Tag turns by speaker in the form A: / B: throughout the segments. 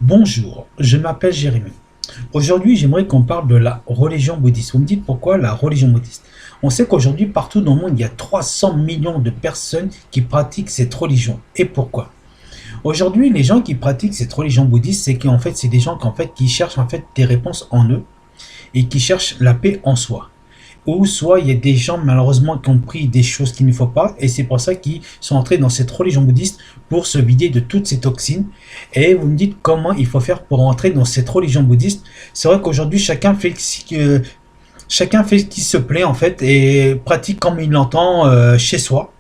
A: Bonjour, je m'appelle Jérémy. Aujourd'hui, j'aimerais qu'on parle de la religion bouddhiste. Vous me dites pourquoi la religion bouddhiste? On sait qu'aujourd'hui, partout dans le monde, il y a 300 millions de personnes qui pratiquent cette religion. Et pourquoi? Aujourd'hui, les gens qui pratiquent cette religion bouddhiste, c'est qu'en fait, c'est des gens qui cherchent en fait des réponses en eux et qui cherchent la paix en soi. Ou soit il y a des gens malheureusement qui ont pris des choses qu'il ne faut pas et c'est pour ça qu'ils sont entrés dans cette religion bouddhiste pour se vider de toutes ces toxines. Et vous me dites comment il faut faire pour entrer dans cette religion bouddhiste. C'est vrai qu'aujourd'hui chacun fait ce qui se plaît en fait et pratique comme il l'entend chez soi.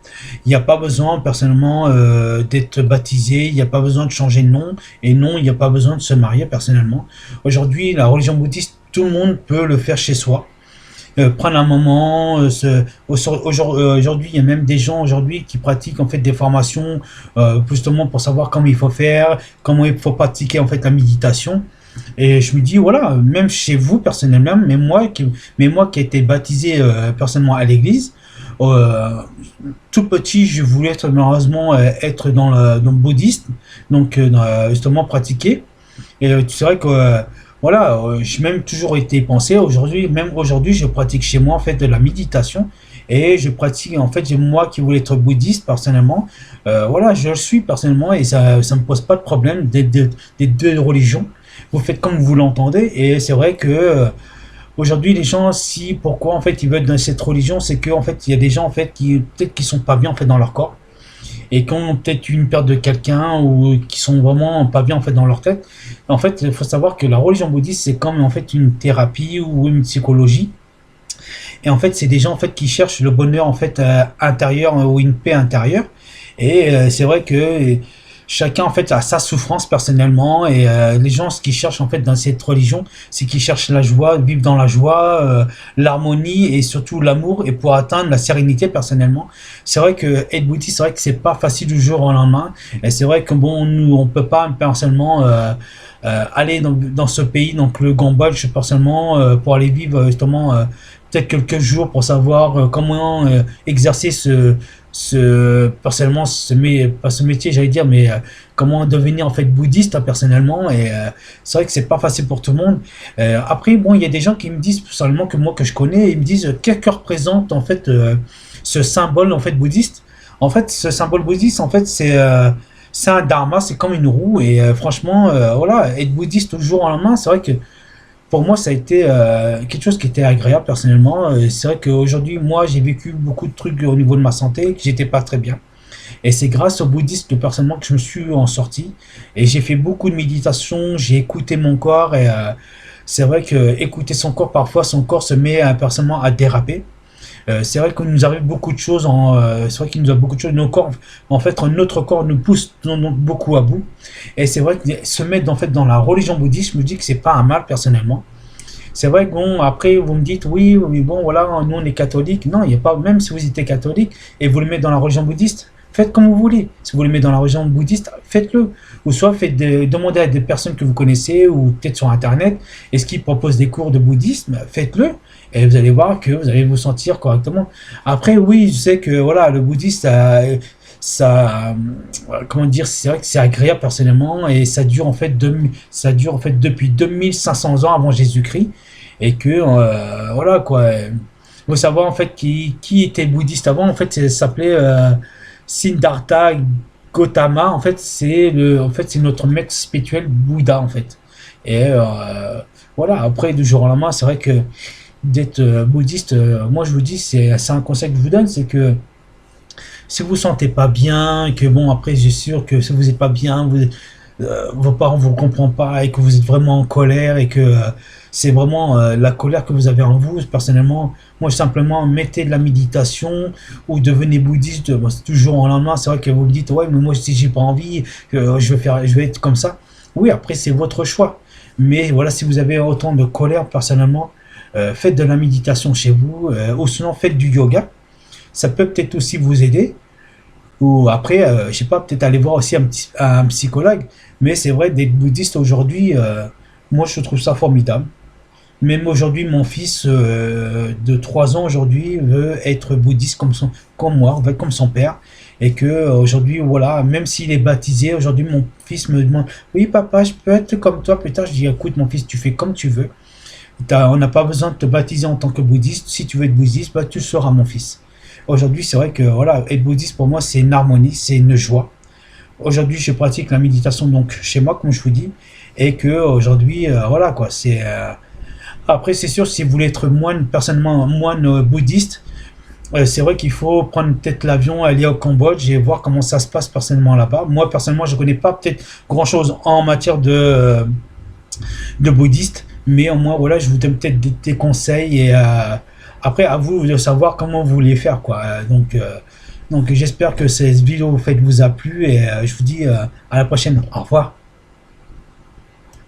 A: Il n'y a pas besoin personnellement d'être baptisé, il n'y a pas besoin de changer de nom et non, il n'y a pas besoin de se marier personnellement. Aujourd'hui, la religion bouddhiste, tout le monde peut le faire chez soi, prendre un moment. Aujourd'hui, il y a même des gens aujourd'hui qui pratiquent en fait des formations justement pour savoir comment il faut faire, comment il faut pratiquer en fait la méditation. Et je me dis voilà, même chez vous personnellement, mais moi qui ai été baptisé personnellement à l'église, euh, tout petit, je voulais être malheureusement être dans le bouddhisme, donc justement pratiquer. Et c'est vrai que voilà, j'ai même toujours été pensé. Aujourd'hui, même aujourd'hui, je pratique chez moi en fait de la méditation et je pratique en fait. Moi qui voulais être bouddhiste personnellement, voilà, je le suis personnellement et ça me pose pas de problème des deux religions. Vous faites comme vous l'entendez et c'est vrai que aujourd'hui les gens, si pourquoi en fait ils veulent dans cette religion, c'est que en fait il y a des gens en fait qui peut-être qui sont pas bien en fait dans leur corps et qui ont peut-être une perte de quelqu'un ou qui sont vraiment pas bien en fait dans leur tête. En fait, il faut savoir que la religion bouddhiste c'est comme en fait une thérapie ou une psychologie. Et en fait, c'est des gens en fait qui cherchent le bonheur en fait intérieur ou une paix intérieure. Et c'est vrai que chacun en fait a sa souffrance personnellement et les gens ce qu'ils cherchent en fait dans cette religion c'est qu'ils cherchent la joie, vivre dans la joie, l'harmonie et surtout l'amour et pour atteindre la sérénité personnellement. C'est vrai que être bouddhiste c'est vrai que c'est pas facile du jour au lendemain et c'est vrai que bon nous on peut pas personnellement aller dans ce pays donc le Cambodge personnellement pour aller vivre justement peut-être quelques jours pour savoir comment exercer personnellement pas ce métier j'allais dire mais comment devenir en fait bouddhiste hein, personnellement et c'est vrai que c'est pas facile pour tout le monde. Après bon il y a des gens qui me disent personnellement que moi que je connais ils me disent qu'est-ce que représente en fait ce symbole en fait bouddhiste. En fait ce symbole bouddhiste en fait c'est un dharma, c'est comme une roue et franchement voilà être bouddhiste toujours en la main c'est vrai que pour moi, ça a été quelque chose qui était agréable personnellement. C'est vrai qu'aujourd'hui, moi, j'ai vécu beaucoup de trucs au niveau de ma santé, que j'étais pas très bien. Et c'est grâce au bouddhiste que personnellement que je me suis en sorti. Et j'ai fait beaucoup de méditation, j'ai écouté mon corps et c'est vrai que écouter son corps, parfois son corps se met personnellement à déraper. C'est vrai qu'il nous arrive beaucoup de choses, c'est vrai qu'il nous a beaucoup de choses, nos corps, en fait, notre corps nous pousse donc beaucoup à bout. Et c'est vrai que se mettre en fait dans la religion bouddhiste, je me dis que c'est pas un mal personnellement. C'est vrai que bon, après vous me dites oui, oui, bon voilà, nous on est catholique. Non, il n'y a pas, même si vous étiez catholique et vous le mettez dans la religion bouddhiste, faites comme vous voulez. Si vous le mettez dans la religion bouddhiste, faites-le. Ou soit demandez à des personnes que vous connaissez ou peut-être sur internet, est-ce qu'ils proposent des cours de bouddhisme, faites-le. Et vous allez voir que vous allez vous sentir correctement. Après, oui, je sais que voilà, le bouddhiste, comment dire, c'est vrai que c'est agréable personnellement et ça dure en fait depuis 2500 ans avant Jésus-Christ et que voilà quoi. Il faut savoir en fait qui était bouddhiste avant. En fait, ça s'appelait Siddhartha Gautama. En fait c'est notre maître spirituel Bouddha en fait. Et voilà. Après du jour au lendemain, c'est vrai que d'être bouddhiste, moi je vous dis, c'est un conseil que je vous donne, c'est que si vous ne vous sentez pas bien, que bon après j'ai sûr que si vous n'êtes pas bien, vos parents vous comprennent pas et que vous êtes vraiment en colère et que c'est vraiment la colère que vous avez en vous. Personnellement, moi simplement mettez de la méditation ou devenez bouddhiste. Bon, c'est toujours en lendemain. C'est vrai que vous me dites ouais mais moi si j'ai pas envie, je vais être comme ça. Oui après c'est votre choix. Mais voilà si vous avez autant de colère personnellement, faites de la méditation chez vous ou sinon faites du yoga. Ça peut peut-être aussi vous aider. Ou après, je sais pas, peut-être aller voir aussi un psychologue. Mais c'est vrai, d'être bouddhiste aujourd'hui, moi je trouve ça formidable. Même aujourd'hui, mon fils de 3 ans aujourd'hui veut être bouddhiste comme moi, en fait, comme son père. Et que aujourd'hui, voilà, même s'il est baptisé, aujourd'hui, mon fils me demande, oui, papa, je peux être comme toi plus tard. Je dis, écoute, mon fils, tu fais comme tu veux. On n'a pas besoin de te baptiser en tant que bouddhiste. Si tu veux être bouddhiste, bah, tu le seras, mon fils. Aujourd'hui, c'est vrai que voilà, être bouddhiste pour moi, c'est une harmonie, c'est une joie. Aujourd'hui, je pratique la méditation donc chez moi, comme je vous dis, et que aujourd'hui, voilà quoi. Après, c'est sûr, si vous voulez être moine, personnellement moine bouddhiste, c'est vrai qu'il faut prendre peut-être l'avion, aller au Cambodge et voir comment ça se passe personnellement là-bas. Moi, personnellement, je connais pas peut-être grand-chose en matière de bouddhiste, mais au moins, voilà, je vous donne peut-être des conseils et après, à vous de savoir comment vous voulez faire, quoi. Donc j'espère que cette vidéo vous a plu et je vous dis à la prochaine. Au revoir.